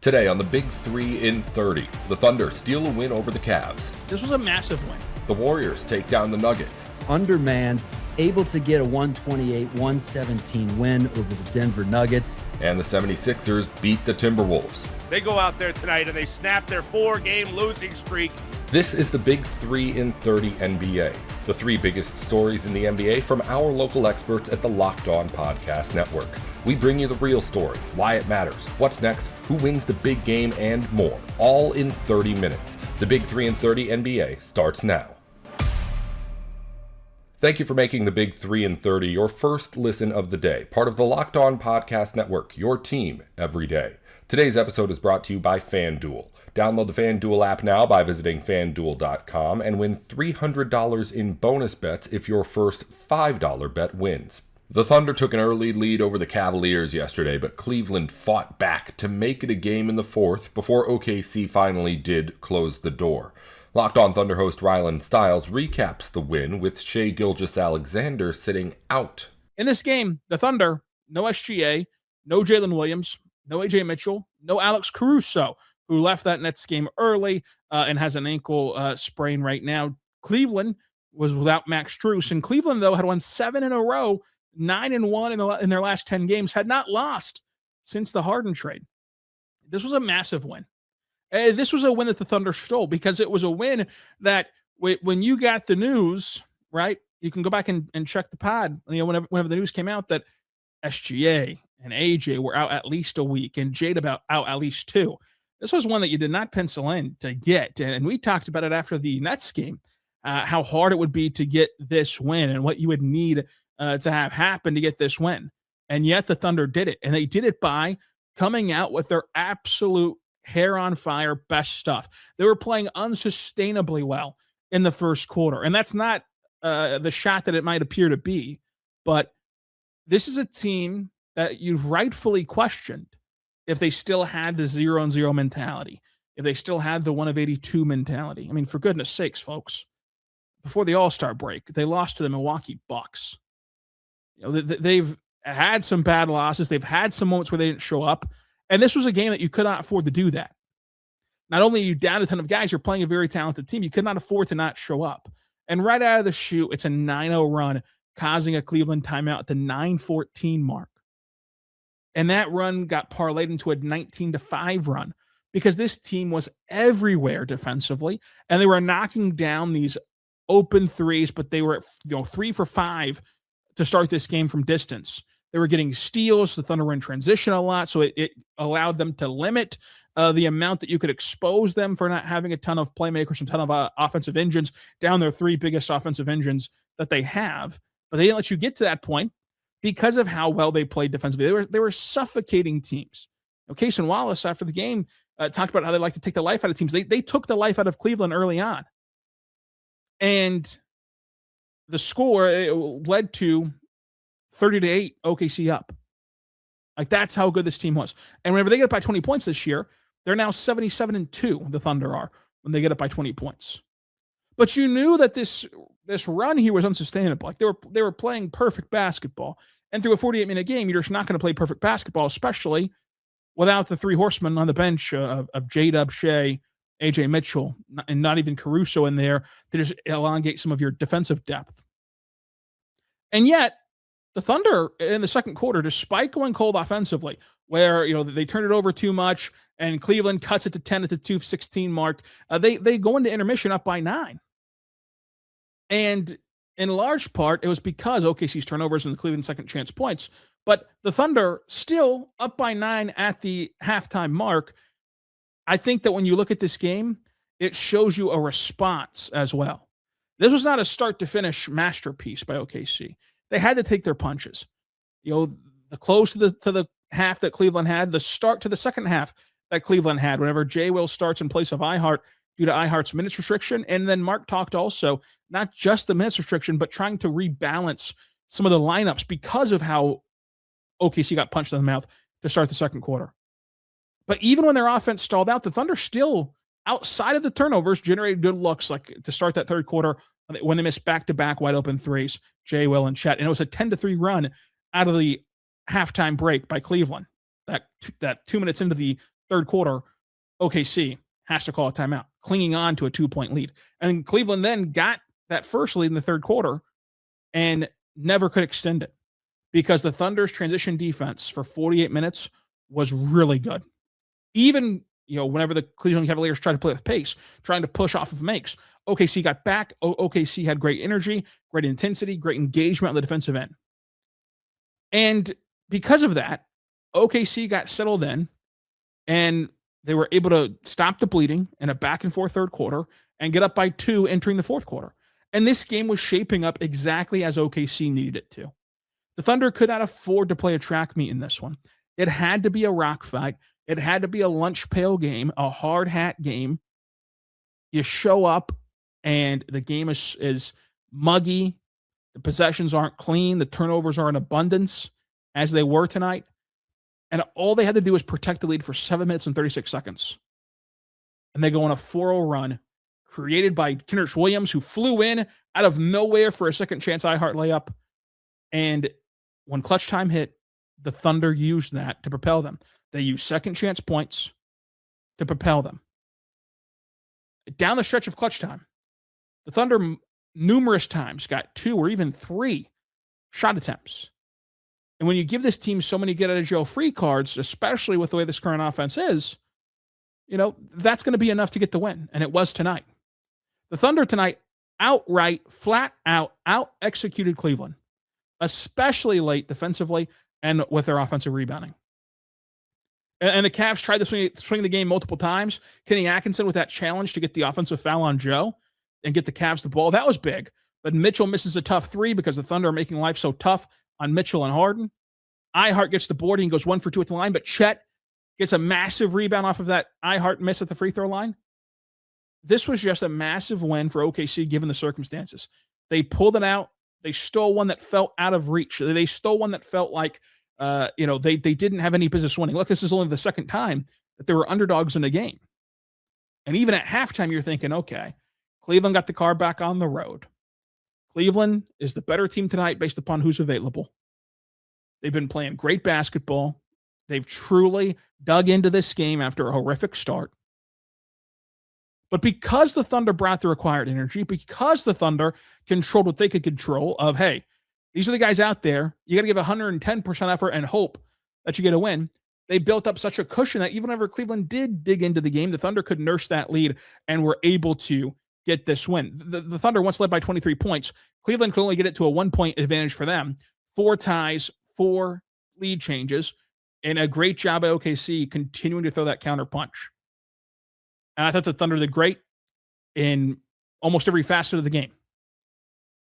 Today on the Big 3 in 30, the Thunder steal a win over the Cavs. This was a massive win. The Warriors take down the Nuggets. Undermanned, able to get a 128-117 win over the Denver Nuggets. And the 76ers beat the Timberwolves. They go out there tonight and they snap their 4-game losing streak. This is the Big 3 in 30 NBA. The 3 biggest stories in the NBA from our local experts at the Locked On Podcast Network. We bring you the real story, why it matters, what's next, who wins the big game, and more, all in 30 minutes. The Big 3 in 30 NBA starts now. Thank you for making the Big 3 in 30 your first listen of the day, part of the Locked On Podcast Network, your team every day. Today's episode is brought to you by FanDuel. Download the FanDuel app now by visiting FanDuel.com and win $300 in bonus bets if your first $5 bet wins. The Thunder took an early lead over the Cavaliers yesterday, but Cleveland fought back to make it a game in the fourth before OKC finally did close the door. Locked On Thunder host Rylan Stiles recaps the win with Shai Gilgeous-Alexander sitting out. In this game, the Thunder, no SGA, no Jalen Williams, no AJ Mitchell, no Alex Caruso, who left that Nets game early and has an ankle sprain right now. Cleveland was without Max Strus, and Cleveland, though, had won 7 in a row, 9-1 in their last 10 games, had not lost since the Harden trade. This was a massive win. This was a win that the Thunder stole because it was a win that when you got the news, right, you can go back and check the pod, whenever the news came out that SGA and AJ were out at least a week and Jade out at least 2. This was one that you did not pencil in to get. And we talked about it after the Nets game, how hard it would be to get this win and what you would need to have happen to get this win. And yet the Thunder did it. And they did it by coming out with their absolute hair on fire best stuff. They were playing unsustainably well in the first quarter. And that's not the shot that it might appear to be. But this is a team that you've rightfully questioned if they still had the 0-0 mentality, if they still had the 1 of 82 mentality. I mean, for goodness sakes, folks, before the All-Star break, they lost to the Milwaukee Bucks. They've had some bad losses. They've had some moments where they didn't show up. And this was a game that you could not afford to do that. Not only are you down a ton of guys, you're playing a very talented team. You could not afford to not show up. And right out of the chute, it's a 9-0 run, causing a Cleveland timeout at the 9:14 mark. And that run got parlayed into a 19-5 run because this team was everywhere defensively, and they were knocking down these open threes, but they were 3 for 5 to start this game from distance. They were getting steals. The Thunder were in transition a lot, so it allowed them to limit the amount that you could expose them for not having a ton of playmakers and a ton of offensive engines down their 3 biggest offensive engines that they have. But they didn't let you get to that point because of how well they played defensively. They were suffocating teams. Cason Wallace, after the game, talked about how they like to take the life out of teams. They took the life out of Cleveland early on. And the score led to 30-8 OKC up. Like, that's how good this team was. And whenever they get up by 20 points this year, they're now 77-2, the Thunder are, when they get up by 20 points. But you knew that this run here was unsustainable. Like, they were playing perfect basketball. And through a 48-minute game, you're just not going to play perfect basketball, especially without the 3 horsemen on the bench of J-Dub, Shai, AJ Mitchell, and not even Caruso in there to just elongate some of your defensive depth. And yet, the Thunder in the second quarter, despite going cold offensively, where they turned it over too much and Cleveland cuts it to 10 at the 2:16 mark, they go into intermission up by 9. And in large part, it was because OKC's turnovers and the Cleveland second chance points. But the Thunder still up by 9 at the halftime mark. I think that when you look at this game, it shows you a response as well. This was not a start to finish masterpiece by OKC. They had to take their punches. The close to the half that Cleveland had, the start to the second half that Cleveland had, whenever J. Will starts in place of Ihart due to Ihart's minutes restriction. And then Mark talked also, not just the minutes restriction, but trying to rebalance some of the lineups because of how OKC got punched in the mouth to start the second quarter. But even when their offense stalled out, the Thunder still, outside of the turnovers, generated good looks, like to start that third quarter when they missed back-to-back wide open threes, Jay, Will, and Chet. And it was a 10-3 run out of the halftime break by Cleveland. That 2 minutes into the third quarter, OKC has to call a timeout, clinging on to a 2-point lead. And Cleveland then got that first lead in the third quarter and never could extend it because the Thunder's transition defense for 48 minutes was really good. Even, whenever the Cleveland Cavaliers tried to play with pace, trying to push off of makes, OKC got back. OKC had great energy, great intensity, great engagement on the defensive end. And because of that, OKC got settled in and they were able to stop the bleeding in a back and forth third quarter and get up by 2 entering the fourth quarter. And this game was shaping up exactly as OKC needed it to. The Thunder could not afford to play a track meet in this one. It had to be a rock fight. It had to be a lunch pail game, a hard hat game. You show up and the game is muggy. The possessions aren't clean. The turnovers are in abundance as they were tonight. And all they had to do was protect the lead for 7 minutes and 36 seconds. And they go on a 4-0 run created by Kenrich Williams, who flew in out of nowhere for a second chance iHeart layup. And when clutch time hit, the Thunder used that to propel them. They used second chance points to propel them. Down the stretch of clutch time, the Thunder numerous times got 2 or even 3 shot attempts. And when you give this team so many get out of jail free cards, especially with the way this current offense is, that's going to be enough to get the win. And it was tonight. The Thunder tonight outright, flat out executed Cleveland, especially late defensively and with their offensive rebounding. And the Cavs tried to swing the game multiple times. Kenny Atkinson with that challenge to get the offensive foul on Joe and get the Cavs the ball. That was big. But Mitchell misses a tough 3 because the Thunder are making life so tough on Mitchell and Harden. iHeart gets the board and goes 1 for 2 at the line, but Chet gets a massive rebound off of that iHeart miss at the free throw line. This was just a massive win for OKC given the circumstances. They pulled it out. They stole one that felt out of reach. They stole one that felt like they didn't have any business winning. Look, this is only the second time that there were underdogs in a game. And even at halftime, you're thinking, okay, Cleveland got the car back on the road. Cleveland is the better team tonight based upon who's available. They've been playing great basketball. They've truly dug into this game after a horrific start. But because the Thunder brought the required energy, because the Thunder controlled what they could control of, hey, these are the guys out there. You got to give 110% effort and hope that you get a win. They built up such a cushion that even whenever Cleveland did dig into the game, the Thunder could nurse that lead and were able to get this win. The Thunder once led by 23 points. Cleveland could only get it to a 1-point advantage for them. 4 ties, 4 lead changes, and a great job by OKC continuing to throw that counter punch. And I thought the Thunder did great in almost every facet of the game.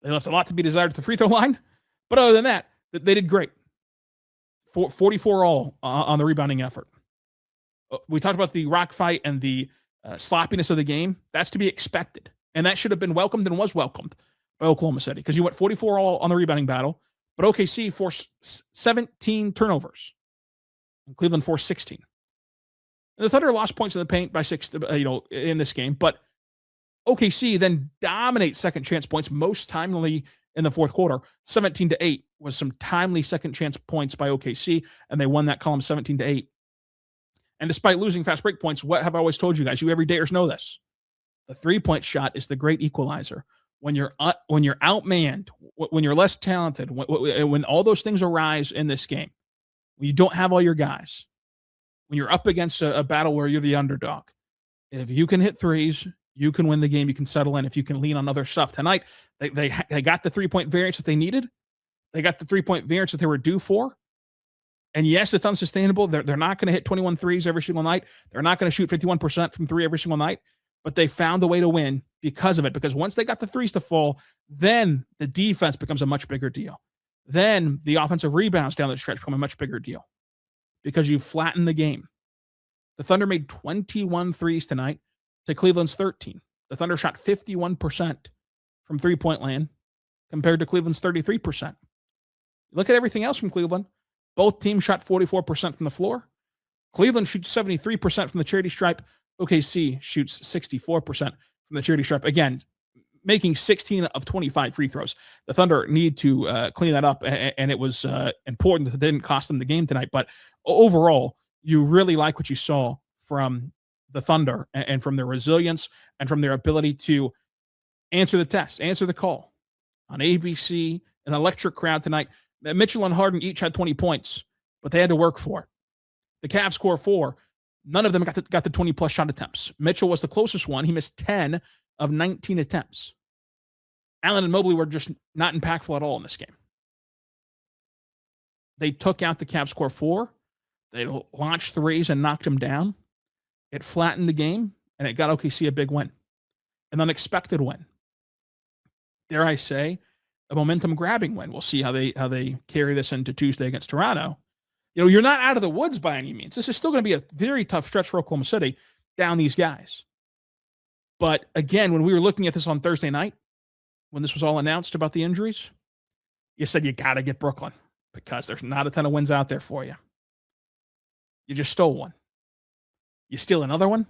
They left a lot to be desired at the free throw line, but other than that, they did great. 44 all on the rebounding effort. We talked about the rock fight and the sloppiness of the game. That's to be expected. And that should have been welcomed and was welcomed by Oklahoma City because you went 44 all on the rebounding battle, but OKC forced 17 turnovers and Cleveland forced 16. And the Thunder lost points in the paint by 6, in this game, but OKC then dominates second chance points most timely in the fourth quarter. 17-8 was some timely second chance points by OKC, and they won that column 17-8. And despite losing fast break points, what have I always told you guys? You everydayers know this. The 3-point shot is the great equalizer. When you're outmanned, when you're less talented, when all those things arise in this game, when you don't have all your guys, when you're up against a battle where you're the underdog, if you can hit threes, you can win the game. You can settle in if you can lean on other stuff. Tonight, they got the 3-point variance that they needed. They got the 3-point variance that they were due for. And yes, it's unsustainable. They're not going to hit 21 threes every single night. They're not going to shoot 51% from 3 every single night. But they found a way to win because of it. Because once they got the threes to fall, then the defense becomes a much bigger deal. Then the offensive rebounds down the stretch become a much bigger deal because you flatten the game. The Thunder made 21 threes tonight to Cleveland's 13. The Thunder shot 51% from 3-point land compared to Cleveland's 33%. Look at everything else from Cleveland. Both teams shot 44% from the floor. Cleveland shoots 73% from the charity stripe. OKC shoots 64% from the charity stripe. Again, making 16 of 25 free throws. The Thunder need to clean that up, and it was important that it didn't cost them the game tonight. But overall, you really like what you saw from the Thunder and from their resilience and from their ability to answer the test, answer the call on ABC, an electric crowd tonight. Mitchell and Harden each had 20 points, but they had to work for it. The Cavs score 4. None of them got the 20-plus shot attempts. Mitchell was the closest one. He missed 10 of 19 attempts. Allen and Mobley were just not impactful at all in this game. They took out the Cavs score 4. They launched threes and knocked them down. It flattened the game, and it got OKC a big win, an unexpected win. Dare I say, a momentum-grabbing win. We'll see how they carry this into Tuesday against Toronto. You know, you're not out of the woods by any means. This is still going to be a very tough stretch for Oklahoma City down these guys. But again, when we were looking at this on Thursday night, when this was all announced about the injuries, you said you got to get Brooklyn because there's not a ton of wins out there for you. You just stole one. You steal another one,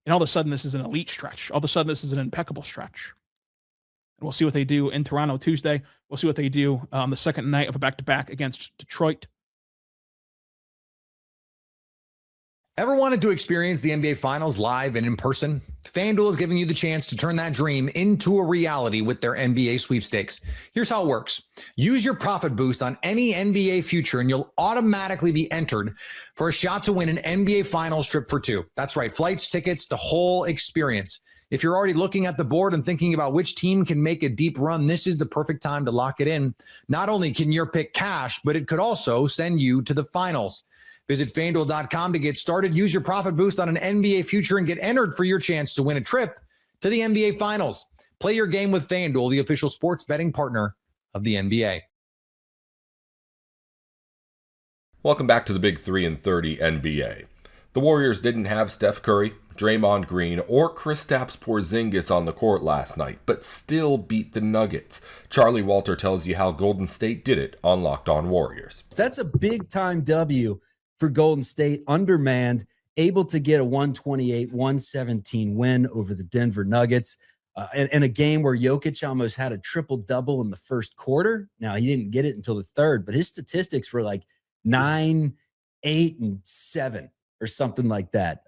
and all of a sudden this is an elite stretch. All of a sudden this is an impeccable stretch. And we'll see what they do in Toronto Tuesday. We'll see what they do on the second night of a back-to-back against Detroit. Ever wanted to experience the NBA Finals live and in person? FanDuel is giving you the chance to turn that dream into a reality with their NBA sweepstakes. Here's how it works. Use your profit boost on any NBA future and you'll automatically be entered for a shot to win an NBA Finals trip for 2. That's right, flights, tickets, the whole experience. If you're already looking at the board and thinking about which team can make a deep run, this is the perfect time to lock it in. Not only can your pick cash, but it could also send you to the finals. Visit FanDuel.com to get started. Use your profit boost on an NBA future and get entered for your chance to win a trip to the NBA Finals. Play your game with FanDuel, the official sports betting partner of the NBA. Welcome back to the Big 3 and 30 NBA. The Warriors didn't have Steph Curry, Draymond Green, or Kristaps Porzingis on the court last night, but still beat the Nuggets. Charlie Walter tells you how Golden State did it on Locked On Warriors. That's a big-time W for Golden State, undermanned, able to get a 128-117 win over the Denver Nuggets in a game where Jokic almost had a triple-double in the first quarter. Now, he didn't get it until the third, but his statistics were like 9, 8, and 7 or something like that.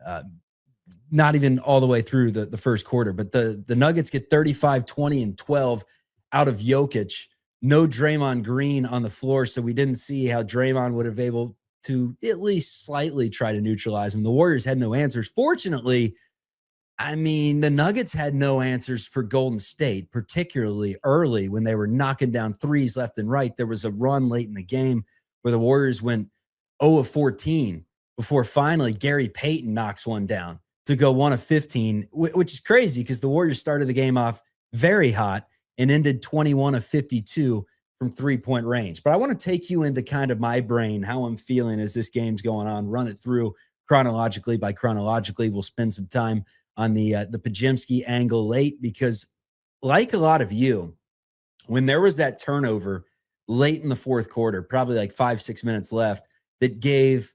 Not even all the way through the first quarter, but the Nuggets get 35, 20, and 12 out of Jokic. No Draymond Green on the floor, so we didn't see how Draymond would have able to at least slightly try to neutralize him. The Warriors had no answers. Fortunately, I mean, the Nuggets had no answers for Golden State, particularly early when they were knocking down threes left and right. There was a run late in the game where the Warriors went 0 of 14 before finally Gary Payton knocks one down to go 1 of 15, which is crazy because the Warriors started the game off very hot and ended 21 of 52 from three-point range. But I want to take you into kind of my brain, how I'm feeling as this game's going on, run it through chronologically by chronologically. We'll spend some time on the Podziemski angle late because, like a lot of you, when there was that turnover late in the fourth quarter, probably like 5-6 minutes left, that gave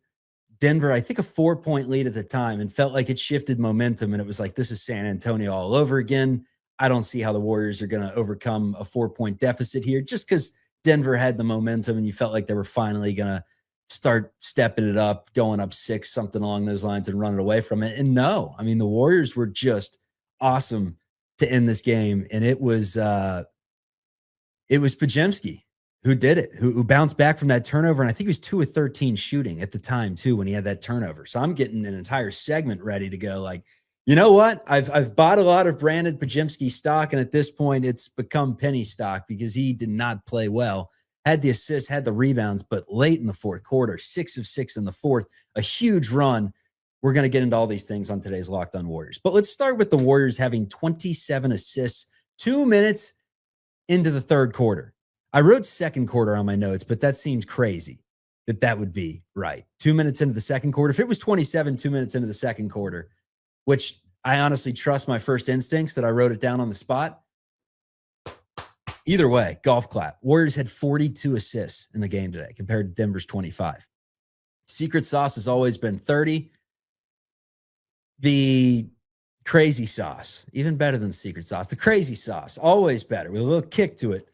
Denver, I think, a 4-point lead at the time and felt like it shifted momentum. And it was like, this is San Antonio all over again. I don't see how the Warriors are going to overcome a 4-point deficit here just because Denver had the momentum and you felt like they were finally going to start stepping it up, going up 6, something along those lines and running away from it. And no, I mean, the Warriors were just awesome to end this game. And it was Podziemski who did it, who bounced back from that turnover. And I think he was 2 of 13 shooting at the time too, when he had that turnover. So I'm getting an entire segment ready to go like, you know what? I've bought a lot of Brandon Podziemski stock, and at this point, it's become penny stock because he did not play well. Had the assists, had the rebounds, but late in the fourth quarter, 6 of 6 in the fourth, a huge run. We're going to get into all these things on today's Locked On Warriors. But let's start with the Warriors having 27 assists 2 minutes into the third quarter. I wrote second quarter on my notes, but that seems crazy that would be right. 2 minutes into the second quarter. If it was 27, 2 minutes into the second quarter, which I honestly trust my first instincts that I wrote it down on the spot. Either way, golf clap. Warriors had 42 assists in the game today compared to Denver's 25. Secret sauce has always been 30. The crazy sauce, even better than secret sauce. The crazy sauce, always better with a little kick to it.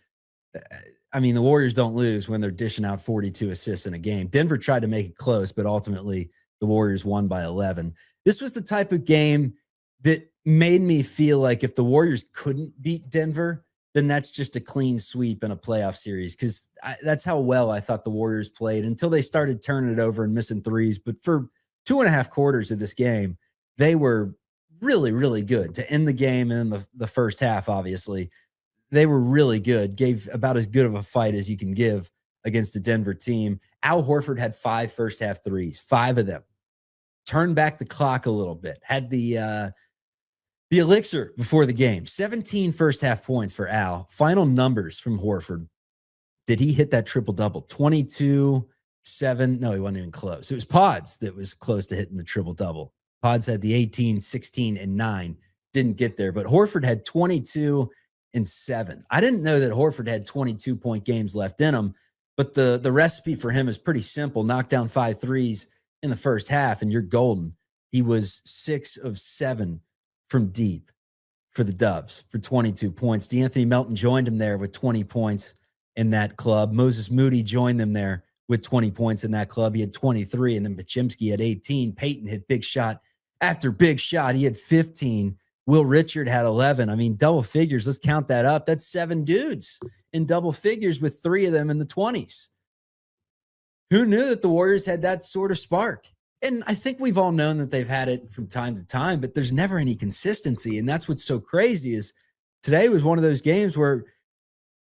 I mean, the Warriors don't lose when they're dishing out 42 assists in a game. Denver tried to make it close, but ultimately The Warriors won by 11. This was the type of game that made me feel like if the Warriors couldn't beat Denver, then that's just a clean sweep in a playoff series, because that's how well I thought the Warriors played until they started turning it over and missing threes. But for 2.5 quarters of this game, they were really, really good to end the game. And in the first half, obviously, they were really good, gave about as good of a fight as you can give against the Denver team. Al Horford had 5 first-half threes, 5 of them. Turned back the clock a little bit, had the elixir before the game. 17 first-half points for Al. Final numbers from Horford. Did he hit that triple-double? 22, 7. No, he wasn't even close. It was Pods that was close to hitting the triple-double. Pods had the 18, 16, and 9. Didn't get there, but Horford had 22 and 7. I didn't know that Horford had 22-point games left in him, but the recipe for him is pretty simple. Knock down 5 threes in the first half, and you're golden. He was 6 of 7 from deep for the Dubs for 22 points. DeAnthony Melton joined him there with 20 points in that club. Moses Moody joined them there with 20 points in that club. He had 23, and then Podziemski had 18. Peyton hit big shot after big shot. He had 15. Will Richard had 11. I mean, double figures. Let's count that up. That's 7 dudes in double figures, with 3 of them in the 20s. Who knew that the Warriors had that sort of spark? And I think we've all known that they've had it from time to time, but there's never any consistency. And that's what's so crazy is today was one of those games where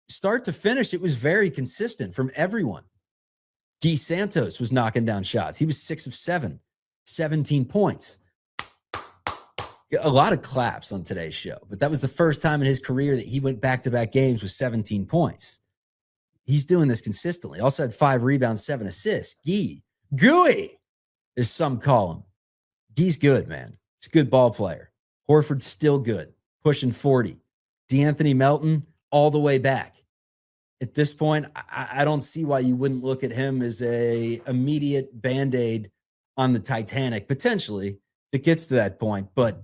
start to finish, it was very consistent from everyone. Guy Santos was knocking down shots. He was 6 of 7, 17 points. A lot of claps on today's show, but that was the first time in his career that he went back-to-back games with 17 points. He's doing this consistently. Also had 5 rebounds, 7 assists. Gooey, as some call him. Guy's good, man. He's a good ball player. Horford's still good, pushing 40. DeAnthony Melton all the way back. At this point, I don't see why you wouldn't look at him as a immediate Band-Aid on the Titanic, potentially, if it gets to that point. But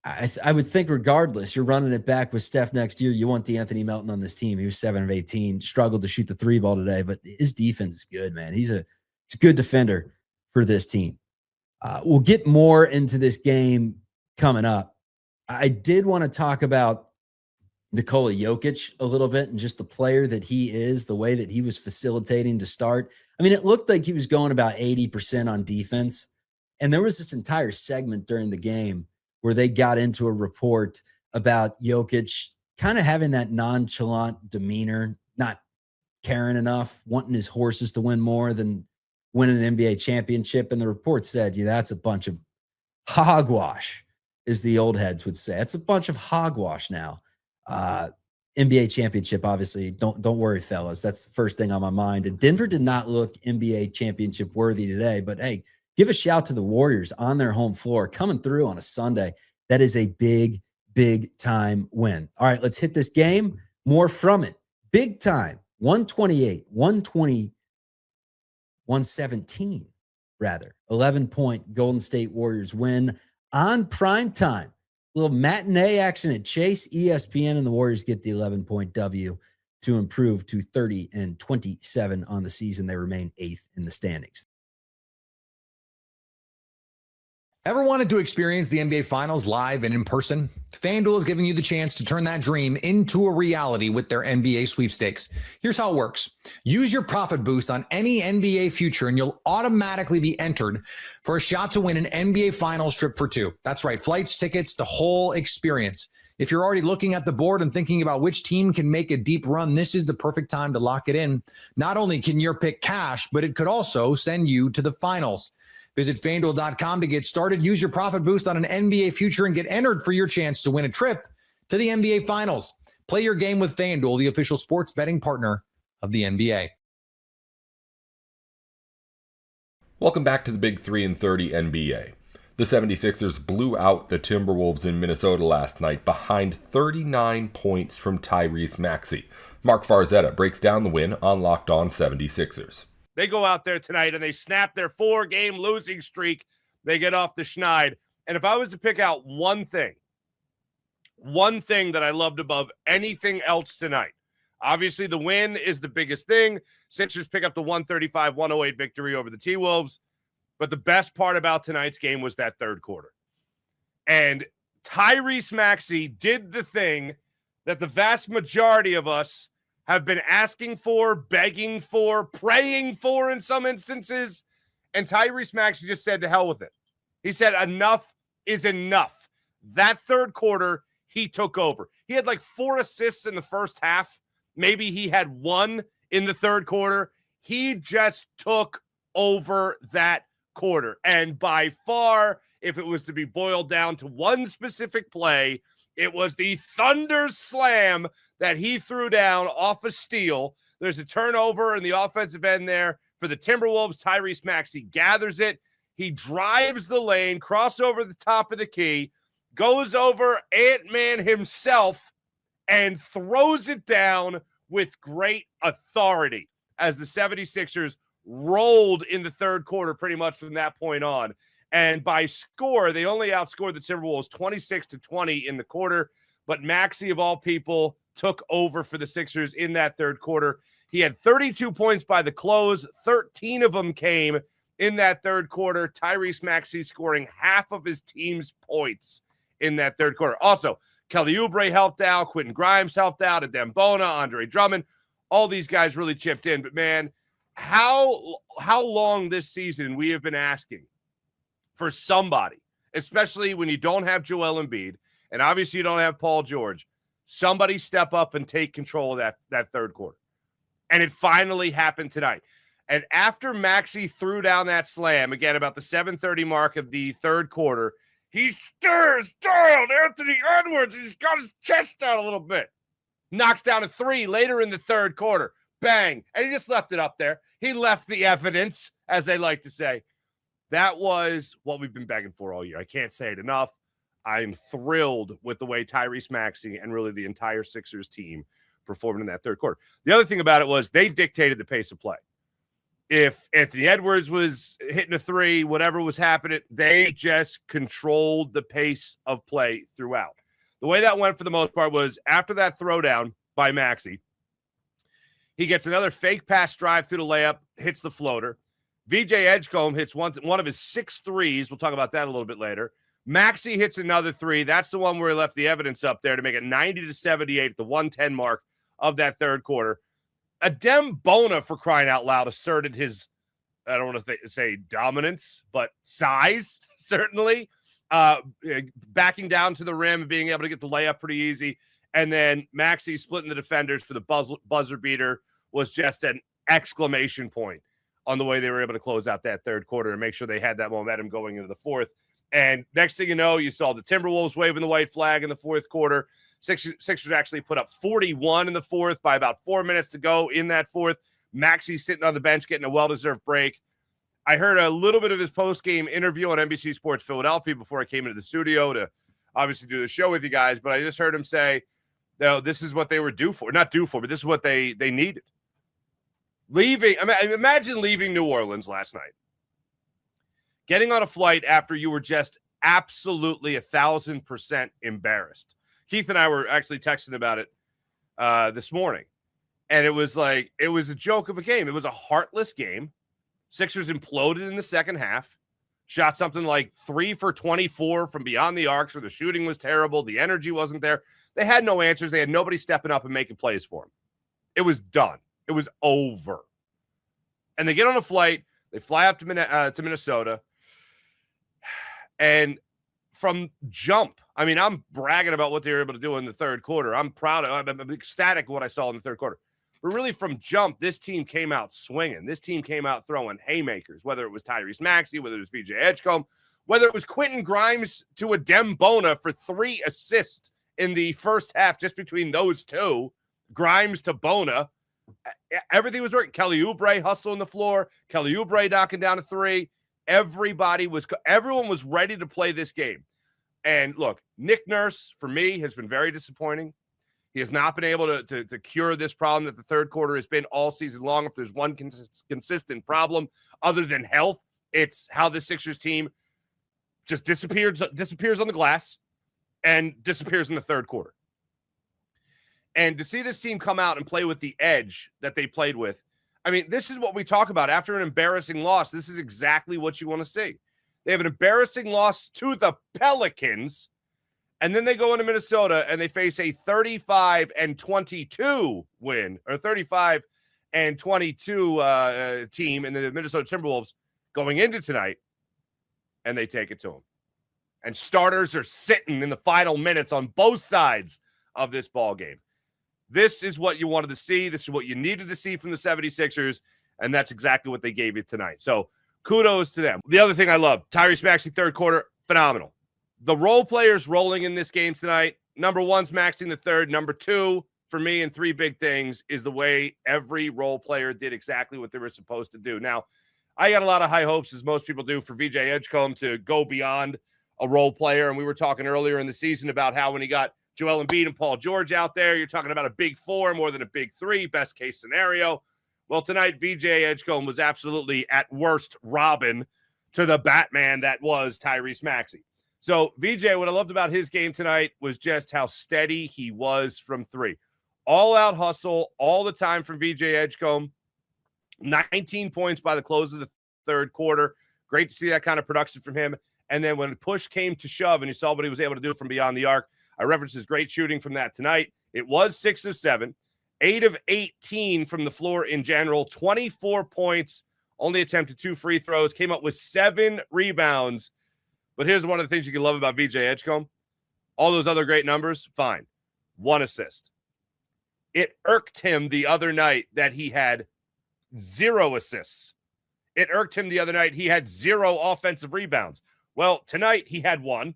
I would think regardless, you're running it back with Steph next year. You want DeAnthony Melton on this team. He was 7 of 18, struggled to shoot the 3 ball today, but his defense is good, man. He's a good defender for this team. We'll get more into this game coming up. I did want to talk about Nikola Jokic a little bit and just the player that he is, the way that he was facilitating to start. I mean, it looked like he was going about 80% on defense. And there was this entire segment during the game where they got into a report about Jokic kind of having that nonchalant demeanor, not caring enough, wanting his horses to win more than win an NBA championship. And the report said, that's a bunch of hogwash, as the old heads would say. It's a bunch of hogwash now. NBA championship, obviously, don't worry, fellas. That's the first thing on my mind. And Denver did not look NBA championship worthy today, but hey, give a shout to the Warriors on their home floor coming through on a Sunday. That is a big, big time win. All right, let's hit this game. More from it. Big time. 128, 120, 117, rather. 11-point Golden State Warriors win on prime time. A little matinee action at Chase, ESPN, and the Warriors get the 11-point W to improve to 30-27 on the season. They remain 8th in the standings. Ever wanted to experience the NBA Finals live and in person? FanDuel is giving you the chance to turn that dream into a reality with their NBA sweepstakes. Here's how it works. Use your profit boost on any NBA future and you'll automatically be entered for a shot to win an NBA Finals trip for 2. That's right, flights, tickets, the whole experience. If you're already looking at the board and thinking about which team can make a deep run, this is the perfect time to lock it in. Not only can your pick cash, but it could also send you to the finals. Visit FanDuel.com to get started. Use your profit boost on an NBA future and get entered for your chance to win a trip to the NBA Finals. Play your game with FanDuel, the official sports betting partner of the NBA. Welcome back to the Big 3 and 30 NBA. The 76ers blew out the Timberwolves in Minnesota last night behind 39 points from Tyrese Maxey. Mark Farzetta breaks down the win on Locked On 76ers. They go out there tonight and they snap their 4-game losing streak. They get off the schneid. And if I was to pick out one thing that I loved above anything else tonight, obviously the win is the biggest thing. Sixers pick up the 135-108 victory over the T-Wolves. But the best part about tonight's game was that third quarter. And Tyrese Maxey did the thing that the vast majority of us have been asking for, begging for, praying for in some instances. And Tyrese Maxey just said to hell with it. He said enough is enough. That third quarter, he took over. He had like 4 assists in the first half. Maybe he had 1 in the third quarter. He just took over that quarter. And by far, if it was to be boiled down to one specific play, it was the Thunder slam that he threw down off a steal. There's a turnover in the offensive end there for the Timberwolves. Tyrese Maxey gathers it. He drives the lane, cross over the top of the key, goes over Ant-Man himself, and throws it down with great authority as the 76ers rolled in the third quarter pretty much from that point on. And by score, they only outscored the Timberwolves 26-20 in the quarter. But Maxey, of all people, took over for the Sixers in that third quarter. He had 32 points by the close. 13 of them came in that third quarter. Tyrese Maxey scoring half of his team's points in that third quarter. Also, Kelly Oubre helped out. Quentin Grimes helped out. Adem Bona, Andre Drummond. All these guys really chipped in. But, man, how long this season we have been asking for somebody, especially when you don't have Joel Embiid, and obviously you don't have Paul George, somebody step up and take control of that third quarter. And it finally happened tonight. And after Maxey threw down that slam, again, about the 7:30 mark of the third quarter, he stirs down Anthony Edwards. He's got his chest out a little bit. Knocks down a 3 later in the third quarter. Bang. And he just left it up there. He left the evidence, as they like to say. That was what we've been begging for all year. I can't say it enough. I'm thrilled with the way Tyrese Maxey and really the entire Sixers team performed in that third quarter. The other thing about it was they dictated the pace of play. If Anthony Edwards was hitting a 3, whatever was happening, they just controlled the pace of play throughout. The way that went for the most part was after that throwdown by Maxey, he gets another fake pass drive through the layup, hits the floater. VJ Edgecombe hits one of his 6 threes. We'll talk about that a little bit later. Maxey hits another 3. That's the one where he left the evidence up there to make it 90-78 at the 110 mark of that third quarter. Adem Bona, for crying out loud, asserted his, I don't want to say dominance, but size, certainly. Backing down to the rim and being able to get the layup pretty easy. And then Maxey splitting the defenders for the buzzer beater was just an exclamation point on the way they were able to close out that third quarter and make sure they had that momentum going into the fourth. And next thing you know, you saw the Timberwolves waving the white flag in the fourth quarter. Sixers actually put up 41 in the fourth by about 4 minutes to go in that fourth. Maxey sitting on the bench getting a well-deserved break. I heard a little bit of his post-game interview on NBC Sports Philadelphia before I came into the studio to obviously do the show with you guys, but I just heard him say, no, this is what they were due for. Not due for, but this is what they needed. Imagine leaving New Orleans last night, getting on a flight after you were just absolutely 1,000% embarrassed. Keith and I were actually texting about it this morning, and it was a joke of a game. It was a heartless game. Sixers imploded in the second half, shot something like 3 for 24 from beyond the arc, so the shooting was terrible. The energy wasn't there. They had no answers. They had nobody stepping up and making plays for them. It was done. It was over. And they get on a flight. They fly up to Minnesota. And from jump, I mean, I'm bragging about what they were able to do in the third quarter. I'm proud of it. I'm ecstatic of what I saw in the third quarter. But really from jump, this team came out swinging. This team came out throwing haymakers, whether it was Tyrese Maxey, whether it was VJ Edgecombe, whether it was Quentin Grimes to Adem Bona for 3 assists in the first half just between those two, Grimes to Bona. Everything was working. Kelly Oubre hustling the floor. Kelly Oubre knocking down a 3. Everyone was ready to play this game. And look, Nick Nurse, for me, has been very disappointing. He has not been able to cure this problem that the third quarter has been all season long. If there's one consistent problem other than health, it's how the Sixers team just disappears on the glass and disappears in the third quarter. And to see this team come out and play with the edge that they played with, I mean, this is what we talk about. After an embarrassing loss, this is exactly what you want to see. They have an embarrassing loss to the Pelicans, and then they go into Minnesota and they face a 35-22 win, or 35-22 team in the Minnesota Timberwolves going into tonight, and they take it to them. And starters are sitting in the final minutes on both sides of this ball game. This is what you wanted to see. This is what you needed to see from the 76ers, and that's exactly what they gave you tonight. So kudos to them. The other thing I love, Tyrese Maxey, third quarter, phenomenal. The role players rolling in this game tonight, number one's Maxey the third. Number two, for me, and three big things, is the way every role player did exactly what they were supposed to do. Now, I got a lot of high hopes, as most people do, for VJ Edgecombe to go beyond a role player. And we were talking earlier in the season about how when he got Joel Embiid and Paul George out there, you're talking about a big four more than a big three, best case scenario. Well, tonight, VJ Edgecombe was absolutely, at worst, Robin to the Batman that was Tyrese Maxey. So, VJ, what I loved about his game tonight was just how steady he was from three. All-out hustle all the time from VJ Edgecombe. 19 points by the close of the third quarter. Great to see that kind of production from him. And then when push came to shove and you saw what he was able to do from beyond the arc, I referenced his great shooting from that tonight. It was 6 of 7, 8 of 18 from the floor in general, 24 points, only attempted 2 free throws, came up with 7 rebounds. But here's one of the things you can love about VJ Edgecombe. All those other great numbers, fine. 1 assist. It irked him the other night that he had 0 assists. It irked him the other night he had 0 offensive rebounds. Well, tonight he had 1,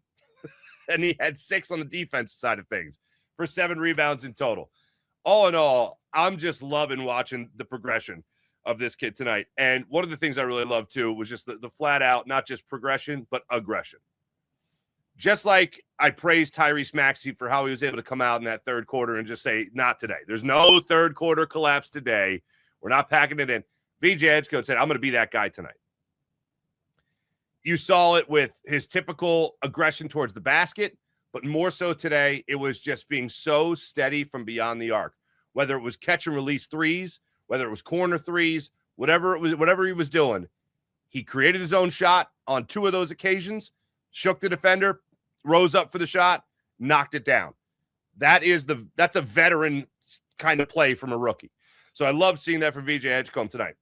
and he had 6 on the defense side of things for 7 rebounds in total. All in all, I'm just loving watching the progression of this kid tonight. And one of the things I really loved, too, was just the flat out, not just progression, but aggression. Just like I praised Tyrese Maxey for how he was able to come out in that third quarter and just say, not today. There's no third quarter collapse today. We're not packing it in. VJ Edgecombe said, I'm going to be that guy tonight. You saw it with his typical aggression towards the basket, but more so today, it was just being so steady from beyond the arc. Whether it was catch and release threes, whether it was corner threes, whatever he was doing, he created his own shot on 2 of those occasions, shook the defender, rose up for the shot, knocked it down. That's a veteran kind of play from a rookie. So I love seeing that from VJ Edgecombe tonight.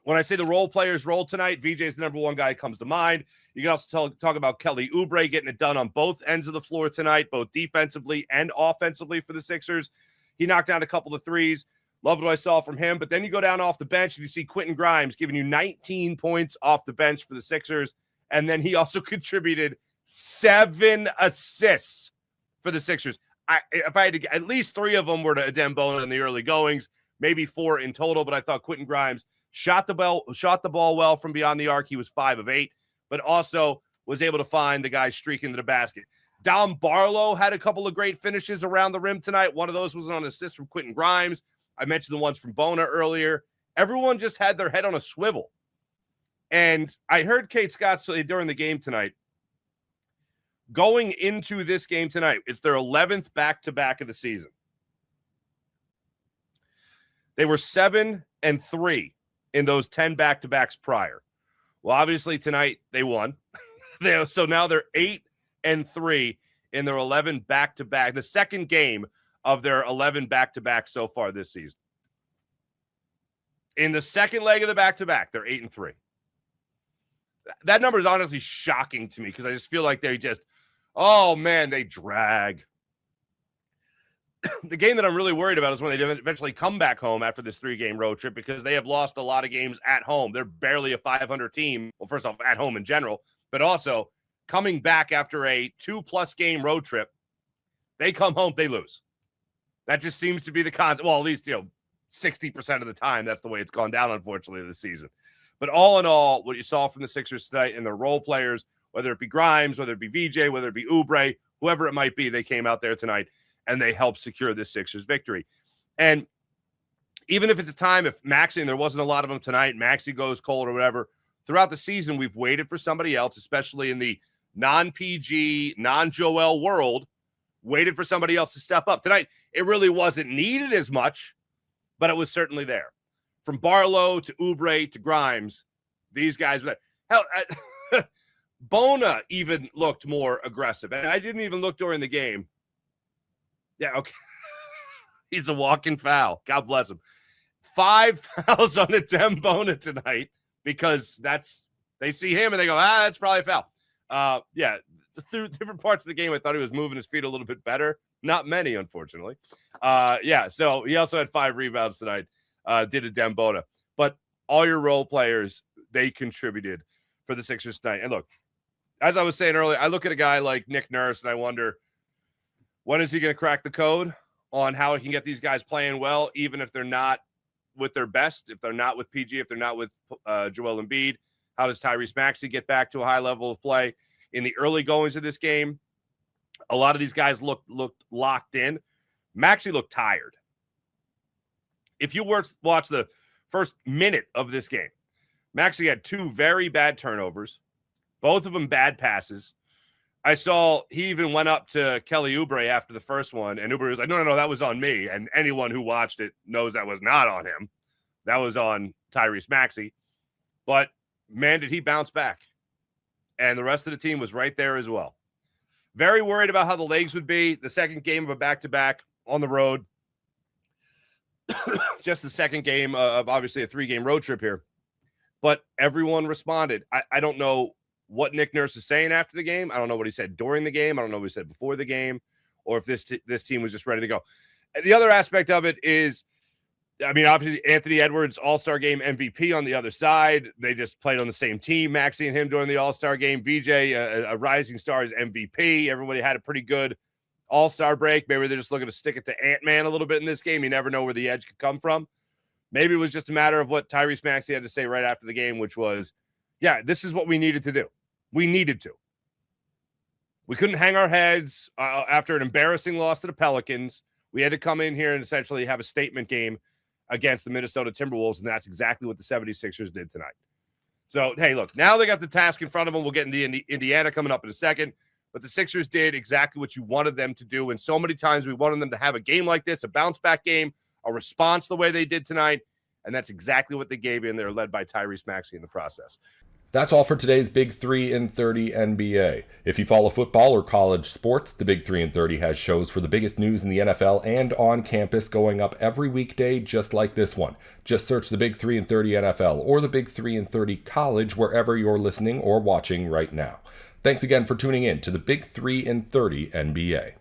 When I say the role players roll tonight, VJ is the number one guy who comes to mind. You can also talk about Kelly Oubre getting it done on both ends of the floor tonight, both defensively and offensively for the Sixers. He knocked down a couple of threes. Loved what I saw from him. But then you go down off the bench and you see Quentin Grimes giving you 19 points off the bench for the Sixers. And then he also contributed 7 assists for the Sixers. If I had to, at least 3 of them were to Adem Bona in the early goings, maybe 4 in total. But I thought Quentin Grimes shot the ball well from beyond the arc. He was 5 of 8, but also was able to find the guy streaking to the basket. Dom Barlow had a couple of great finishes around the rim tonight. One of those was on an assist from Quentin Grimes. I mentioned the ones from Bona earlier. Everyone just had their head on a swivel. And I heard Kate Scott say during the game tonight, going into this game tonight, it's their 11th back-to-back of the season. They were 7-3 in those 10 back-to-backs prior. Well, obviously tonight they won. So now they're 8-3 in their 11 back-to-back, the second game of their 11 back-to-back so far this season. In the second leg of the back-to-back, they're 8-3. That number is honestly shocking to me because I just feel like they just, oh man, they drag. The game that I'm really worried about is when they eventually come back home after this 3-game road trip, because they have lost a lot of games at home. They're barely a 500 team. Well, first off, at home in general, but also coming back after a 2+ game road trip, they come home, they lose. That just seems to be the concept. Well, at least, 60% of the time, that's the way it's gone down, unfortunately, this season. But all in all, what you saw from the Sixers tonight and their role players, whether it be Grimes, whether it be VJ, whether it be Oubre, whoever it might be, they came out there tonight and they helped secure this Sixers victory. And even if it's a time, if Maxey, and there wasn't a lot of them tonight, Maxey goes cold or whatever, throughout the season, we've waited for somebody else, especially in the non-PG, non-Joel world, waited for somebody else to step up. Tonight, it really wasn't needed as much, but it was certainly there. from Barlow to Oubre to Grimes, these guys were there. Hell, Bona even looked more aggressive. And I didn't even look during the game. Yeah, okay. He's a walking foul. God bless him. 5 fouls on the Dem Bona tonight because they see him and they go, that's probably a foul. Yeah, through different parts of the game, I thought he was moving his feet a little bit better. Not many, unfortunately. Yeah, so he also had 5 rebounds tonight. Did a Dem Bona. But all your role players, they contributed for the Sixers tonight. And look, as I was saying earlier, I look at a guy like Nick Nurse and I wonder, when is he going to crack the code on how he can get these guys playing well, even if they're not with their best, if they're not with PG, if they're not with Joel Embiid? How does Tyrese Maxey get back to a high level of play? In the early goings of this game, a lot of these guys looked locked in. Maxey looked tired. If you watch the first minute of this game, Maxey had 2 very bad turnovers, both of them bad passes. I saw he even went up to Kelly Oubre after the first one, and Oubre was like, no, that was on me. And anyone who watched it knows that was not on him. That was on Tyrese Maxey. But, man, did he bounce back. And the rest of the team was right there as well. Very worried about how the legs would be. The second game of a back-to-back on the road. Just the second game of obviously a 3-game road trip here. But everyone responded. I don't know what Nick Nurse is saying after the game. I don't know what he said during the game. I don't know what he said before the game, or if this team was just ready to go. The other aspect of it is, I mean, obviously Anthony Edwards, All-Star Game MVP on the other side. They just played on the same team, Maxey and him during the All-Star Game. VJ, a rising star, is MVP. Everybody had a pretty good All-Star break. Maybe they're just looking to stick it to Ant-Man a little bit in this game. You never know where the edge could come from. Maybe it was just a matter of what Tyrese Maxey had to say right after the game, which was, yeah, this is what we needed to do. We needed to. We couldn't hang our heads after an embarrassing loss to the Pelicans. We had to come in here and essentially have a statement game against the Minnesota Timberwolves, and that's exactly what the 76ers did tonight. So, hey, look, now they got the task in front of them. We'll get into Indiana coming up in a second, but the Sixers did exactly what you wanted them to do, and so many times we wanted them to have a game like this, a bounce-back game, a response the way they did tonight, and that's exactly what they gave in. They're led by Tyrese Maxey in the process. That's all for today's Big 3 in 30 NBA. If you follow football or college sports, the Big 3 in 30 has shows for the biggest news in the NFL and on campus going up every weekday just like this one. Just search the Big 3 in 30 NFL or the Big 3 in 30 College wherever you're listening or watching right now. Thanks again for tuning in to the Big 3 in 30 NBA.